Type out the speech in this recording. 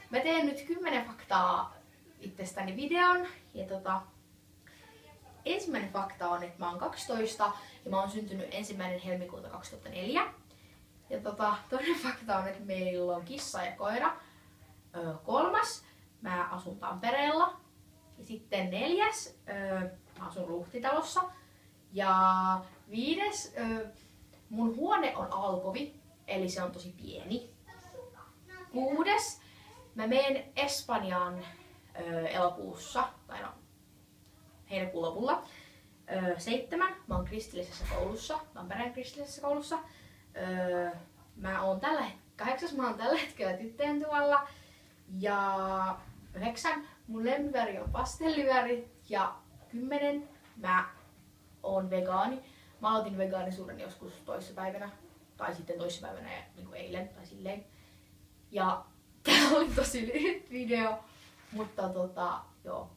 mä teen nyt 10 faktaa itsestäni videon. Ja ensimmäinen fakta on, että mä oon 12 ja mä oon syntynyt 1. helmikuuta 2004. Ja toinen fakta on, että meillä on kissa ja koira. 3. Mä asun Tampereella. Ja sitten 4. Mä asun Luhtitalossa. Ja 5. Mun huone on alkovi, eli se on tosi pieni. 6. Mä menen Espanjaan elokuussa, tai no heinäkuun lopulla. 7. Mä oon kristillisessä koulussa, Tampereen kristillisessä koulussa. Mä oon 8. Mä oon tällä hetkellä tyttöjen tuolla. Ja 9. Mun lempiväri on pastelliväri. Ja 10. Mä oon vegaani. Mä aloitin vegaanisuuden joskus toissapäivänä. Tai sitten toissapäivänä ja niin kuin eilen tai silleen. Ja tää oli tosi lyhyt video. Mutta joo.